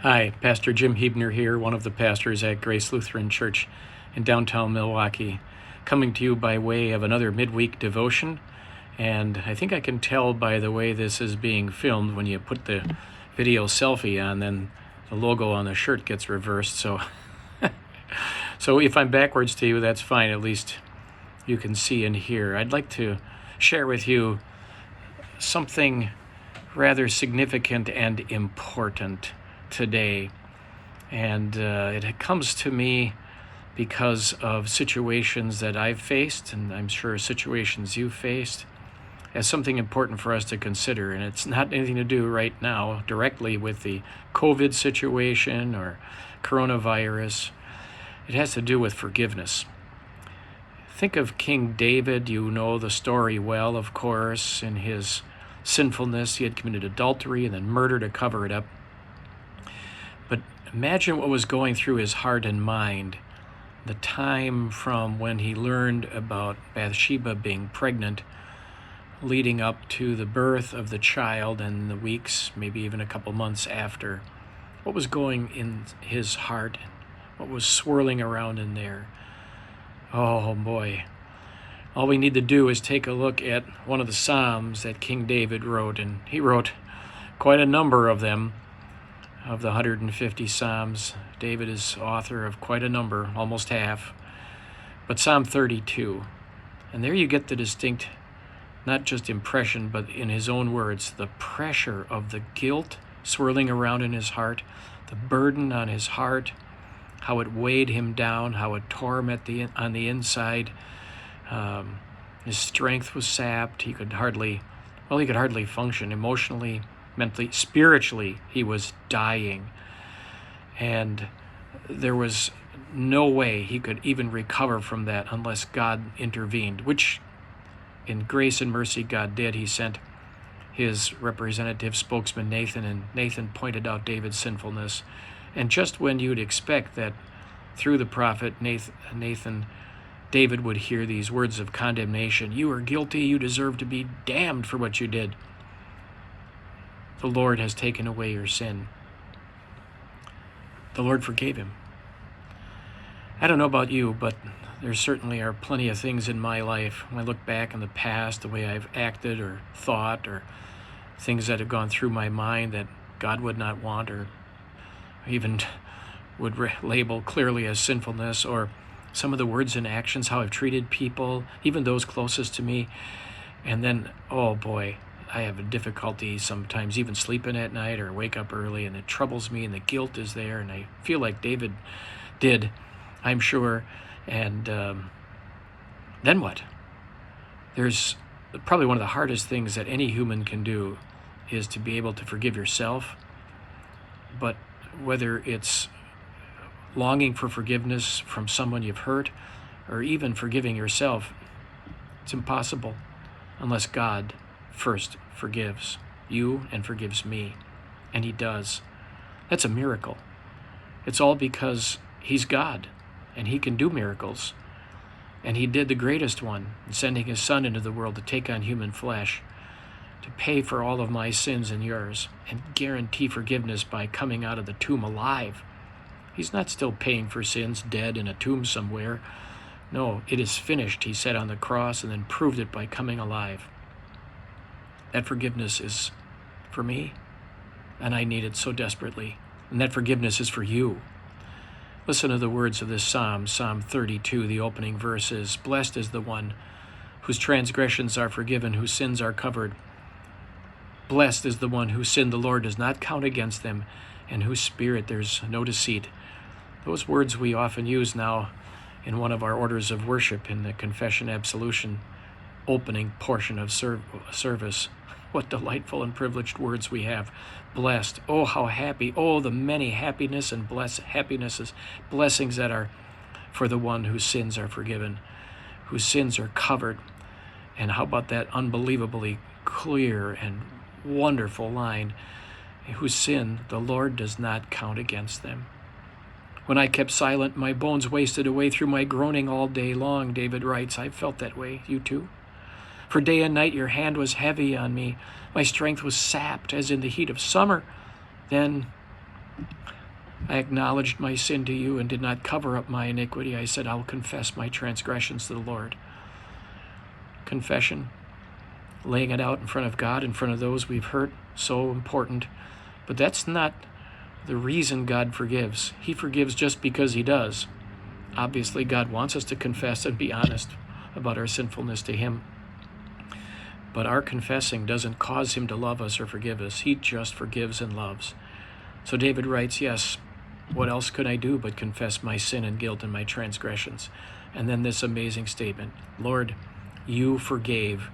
Hi, Pastor Jim Hebner here, one of the pastors at Grace Lutheran Church in downtown Milwaukee, coming to you by way of another midweek devotion. And I think I can tell by the way this is being filmed, when you put the video selfie on, then the logo on the shirt gets reversed. So, so if I'm backwards to you, that's fine. At least you can see and hear. I'd like to share with you something rather significant and important today, and it comes to me because of situations that I've faced, and I'm sure situations you've faced, as something important for us to consider. And it's not anything to do right now directly with the COVID situation or coronavirus. It has to do with forgiveness. Think of King David. You know the story well, of course. In his sinfulness, he had committed adultery and then murder to cover it up. But imagine what was going through his heart and mind the time from when he learned about Bathsheba being pregnant, leading up to the birth of the child and the weeks, maybe even a couple months after. What was going in his heart? What was swirling around in there? Oh boy. All we need to do is take a look at one of the Psalms that King David wrote, and he wrote quite a number of them. Of the 150 Psalms, David is author of quite a number, almost half. But Psalm 32, and there you get the distinct, not just impression, but in his own words, the pressure of the guilt swirling around in his heart, the burden on his heart, how it weighed him down, how it tore him on the inside. His strength was sapped. He could hardly function emotionally, mentally, spiritually. He was dying. And there was no way he could even recover from that unless God intervened, which in grace and mercy God did. He sent his representative spokesman Nathan, and Nathan pointed out David's sinfulness. And just when you'd expect that through the prophet Nathan, David would hear these words of condemnation: "You are guilty, you deserve to be damned for what you did. The Lord has taken away your sin." The Lord forgave him. I don't know about you, but there certainly are plenty of things in my life, when I look back in the past, the way I've acted or thought, or things that have gone through my mind that God would not want, or even would label clearly as sinfulness, or some of the words and actions, how I've treated people, even those closest to me. And then, oh boy, I have a difficulty sometimes even sleeping at night or wake up early, and it troubles me, and the guilt is there, and I feel like David did, I'm sure. And then what? There's probably one of the hardest things that any human can do is to be able to forgive yourself. But whether it's longing for forgiveness from someone you've hurt, or even forgiving yourself, it's impossible unless God first forgives you and forgives me. And he does. That's a miracle. It's all because he's God, and he can do miracles. And he did the greatest one, in sending his son into the world to take on human flesh, to pay for all of my sins and yours, and guarantee forgiveness by coming out of the tomb alive. He's not still paying for sins, dead in a tomb somewhere. No, it is finished, he said on the cross, and then proved it by coming alive. That forgiveness is for me, and I need it so desperately. And that forgiveness is for you. Listen to the words of this psalm, Psalm 32, the opening verses. "Blessed is the one whose transgressions are forgiven, whose sins are covered. Blessed is the one whose sin the Lord does not count against them, and whose spirit there's no deceit." Those words we often use now in one of our orders of worship, in the confession absolution opening portion of service. What delightful and privileged words we have. Blessed. Oh, how happy. Oh, the many happiness and blessings that are for the one whose sins are forgiven, whose sins are covered. And how about that unbelievably clear and wonderful line: "Whose sin the Lord does not count against them." When I kept silent, my bones wasted away through my groaning all day long, David writes. I felt that way. You too? For day and night your hand was heavy on me. My strength was sapped as in the heat of summer. Then I acknowledged my sin to you and did not cover up my iniquity. I said, I will confess my transgressions to the Lord. Confession, laying it out in front of God, in front of those we've hurt, so important. But that's not the reason God forgives. He forgives just because he does. Obviously, God wants us to confess and be honest about our sinfulness to him. But our confessing doesn't cause him to love us or forgive us. He just forgives and loves. So David writes, yes, what else could I do but confess my sin and guilt and my transgressions? And then this amazing statement, Lord, you forgave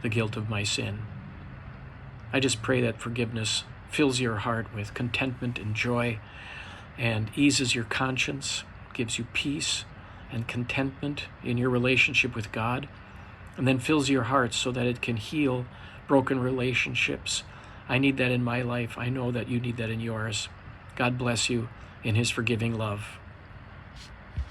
the guilt of my sin. I just pray that forgiveness fills your heart with contentment and joy and eases your conscience, gives you peace and contentment in your relationship with God, and then fills your heart so that it can heal broken relationships. I need that in my life. I know that you need that in yours. God bless you in his forgiving love.